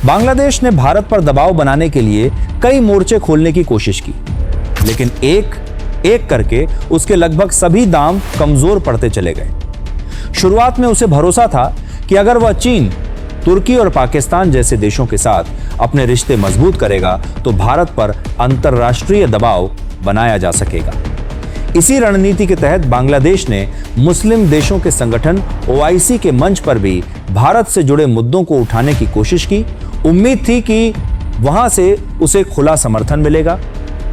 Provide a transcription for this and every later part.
बांग्लादेश ने भारत पर दबाव बनाने के लिए कई मोर्चे खोलने की कोशिश की, लेकिन एक एक करके उसके लगभग सभी दांव कमजोर पड़ते चले गए। शुरुआत में उसे भरोसा था कि अगर वह चीन, तुर्की और पाकिस्तान जैसे देशों के साथ अपने रिश्ते मजबूत करेगा तो भारत पर अंतर्राष्ट्रीय दबाव बनाया जा सकेगा। इसी रणनीति के तहत बांग्लादेश ने मुस्लिम देशों के संगठन OIC के मंच पर भी भारत से जुड़े मुद्दों को उठाने की कोशिश की। उम्मीद थी कि वहां से उसे खुला समर्थन मिलेगा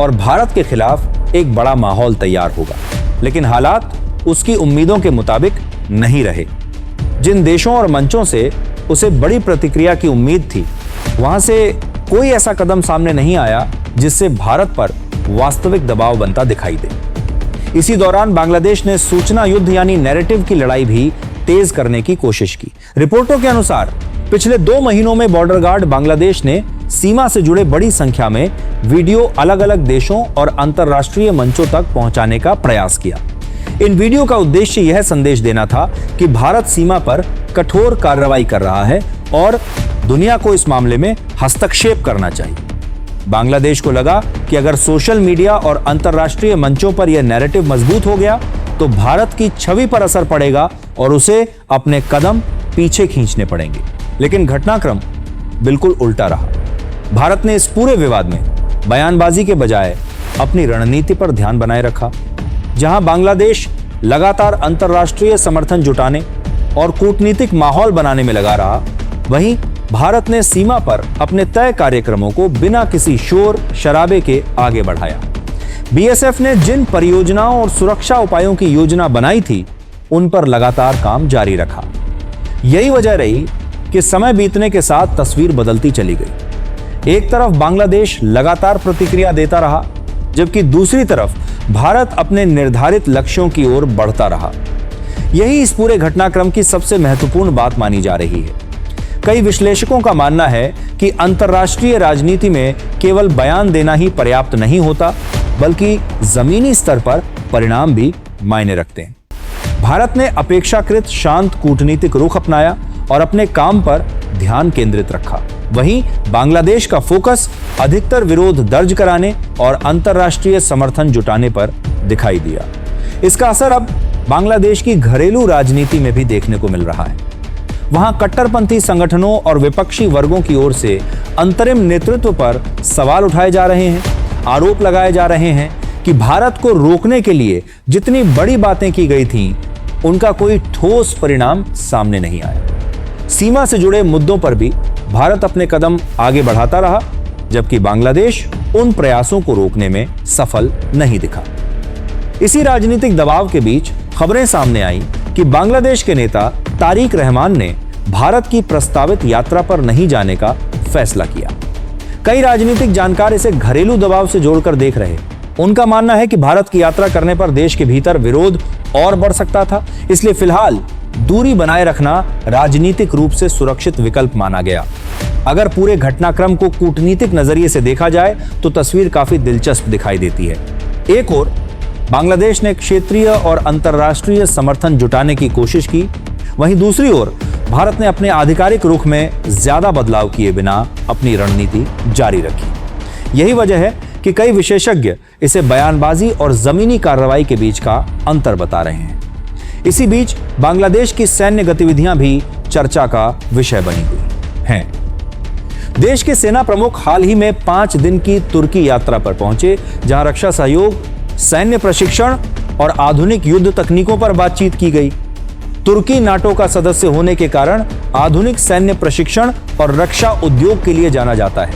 और भारत के खिलाफ एक बड़ा माहौल तैयार होगा, लेकिन हालात उसकी उम्मीदों के मुताबिक नहीं रहे। जिन देशों और मंचों से उसे बड़ी प्रतिक्रिया की उम्मीद थी, वहां से कोई ऐसा कदम सामने नहीं आया जिससे भारत पर वास्तविक दबाव बनता दिखाई दे। इसी दौरान बांग्लादेश ने सूचना युद्ध यानी नैरेटिव की लड़ाई भी तेज करने की कोशिश की। रिपोर्टों के अनुसार पिछले 2 महीनों में बॉर्डर गार्ड बांग्लादेश ने सीमा से जुड़े बड़ी संख्या में वीडियो अलग अलग देशों और अंतर्राष्ट्रीय मंचों तक पहुंचाने का प्रयास किया। इन वीडियो का उद्देश्य यह संदेश देना था कि भारत सीमा पर कठोर कार्रवाई कर रहा है और दुनिया को इस मामले में हस्तक्षेप करना चाहिए। बांग्लादेश को लगा कि अगर सोशल मीडिया और अंतर्राष्ट्रीय मंचों पर यह नैरेटिव मजबूत हो गया तो भारत की छवि पर असर पड़ेगा और उसे अपने कदम पीछे खींचने पड़ेंगे। लेकिन घटनाक्रम बिल्कुल उल्टा रहा। भारत ने इस पूरे विवाद में बयानबाजी के बजाय अपनी रणनीति पर ध्यान बनाए रखा। जहां बांग्लादेश लगातार अंतर्राष्ट्रीय समर्थन जुटाने और कूटनीतिक माहौल बनाने में लगा रहा, वहीं भारत ने सीमा पर अपने तय कार्यक्रमों को बिना किसी शोर शराबे के आगे बढ़ाया। BSF ने जिन परियोजनाओं और सुरक्षा उपायों की योजना बनाई थी, उन पर लगातार काम जारी रखा। यही वजह रही कि समय बीतने के साथ तस्वीर बदलती चली गई। एक तरफ बांग्लादेश लगातार प्रतिक्रिया देता रहा, जबकि दूसरी तरफ भारत अपने निर्धारित लक्ष्यों की ओर बढ़ता रहा। यही इस पूरे घटनाक्रम की सबसे महत्वपूर्ण बात मानी जा रही है। कई विश्लेषकों का मानना है कि अंतर्राष्ट्रीय राजनीति में केवल बयान देना ही पर्याप्त नहीं होता, बल्कि जमीनी स्तर पर परिणाम भी मायने रखते हैं। भारत ने अपेक्षाकृत शांत कूटनीतिक रुख अपनाया और अपने काम पर ध्यान केंद्रित रखा। वहीं बांग्लादेश का फोकस अधिकतर विरोध दर्ज कराने और अंतर्राष्ट्रीय समर्थन जुटाने पर दिखाई दिया। इसका असर अब बांग्लादेश की घरेलू राजनीति में भी देखने को मिल रहा है। वहां कट्टरपंथी संगठनों और विपक्षी वर्गों की ओर से अंतरिम नेतृत्व पर सवाल उठाए जा रहे हैं। आरोप लगाए जा रहे हैं कि भारत को रोकने के लिए जितनी बड़ी बातें की गई थीं, उनका कोई ठोस परिणाम सामने नहीं आया। सीमा से जुड़े मुद्दों पर भी भारत अपने कदम आगे बढ़ाता रहा, जबकि बांग्लादेश उन प्रयासों को रोकने में सफल नहीं दिखा। इसी राजनीतिक दबाव के बीच खबरें सामने आई कि बांग्लादेश के नेता तारिक रहमान ने भारत की प्रस्तावित यात्रा पर नहीं जाने का फैसला किया। कई राजनीतिक जानकार इसे घरेलू दबाव से जोड़कर देख रहे। उनका मानना है कि भारत की यात्रा करने पर देश के भीतर विरोध और बढ़ सकता था, इसलिए फिलहाल दूरी बनाए रखना राजनीतिक रूप से सुरक्षित विकल्प माना गया। अगर पूरे घटनाक्रम को कूटनीतिक नजरिए से देखा जाए तो तस्वीर काफी दिलचस्प दिखाई देती है। एक ओर बांग्लादेश ने क्षेत्रीय और अंतर्राष्ट्रीय समर्थन जुटाने की कोशिश की, वहीं दूसरी ओर भारत ने अपने आधिकारिक रुख में ज्यादा बदलाव किए बिना अपनी रणनीति जारी रखी। यही वजह है कि कई विशेषज्ञ इसे बयानबाजी और जमीनी कार्रवाई के बीच का अंतर बता रहे हैं। इसी बीच बांग्लादेश की सैन्य गतिविधियां भी चर्चा का विषय बनी हुई हैं। देश के सेना प्रमुख हाल ही में 5 दिन की तुर्की यात्रा पर पहुंचे, जहां रक्षा सहयोग, सैन्य प्रशिक्षण और आधुनिक युद्ध तकनीकों पर बातचीत की गई। तुर्की नाटो का सदस्य होने के कारण आधुनिक सैन्य प्रशिक्षण और रक्षा उद्योग के लिए जाना जाता है।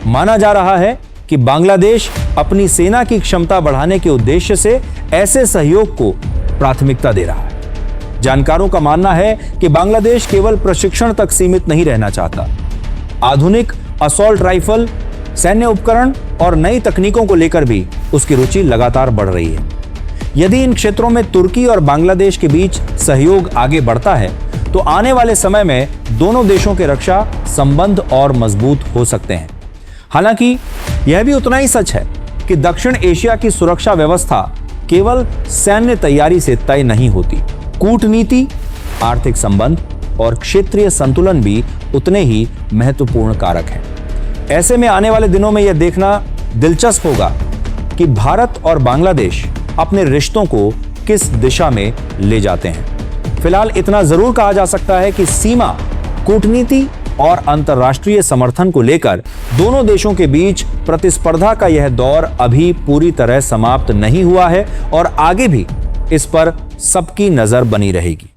माना जा रहा है कि बांग्लादेश अपनी सेना की क्षमता बढ़ाने के उद्देश्य से ऐसे सहयोग को प्राथमिकता दे रहा है। जानकारों का मानना है कि बांग्लादेश केवल प्रशिक्षण तक सीमित नहीं रहना चाहता। आधुनिक असॉल्ट राइफल, सैन्य उपकरण और नई तकनीकों को लेकर भी उसकी रुचि लगातार बढ़ रही है। यदि इन क्षेत्रों में तुर्की और बांग्लादेश के बीच सहयोग आगे बढ़ता है तो आने वाले समय में दोनों देशों के रक्षा संबंध और मजबूत हो सकते हैं। हालांकि यह भी उतना ही सच है कि दक्षिण एशिया की सुरक्षा व्यवस्था केवल सैन्य तैयारी से तय नहीं होती। कूटनीति, आर्थिक संबंध और क्षेत्रीय संतुलन भी उतने ही महत्वपूर्ण कारक हैं। ऐसे में आने वाले दिनों में यह देखना दिलचस्प होगा कि भारत और बांग्लादेश अपने रिश्तों को किस दिशा में ले जाते हैं। फिलहाल इतना जरूर कहा जा सकता है कि सीमा, कूटनीति और अंतर्राष्ट्रीय समर्थन को लेकर दोनों देशों के बीच प्रतिस्पर्धा का यह दौर अभी पूरी तरह समाप्त नहीं हुआ है और आगे भी इस पर सबकी नजर बनी रहेगी।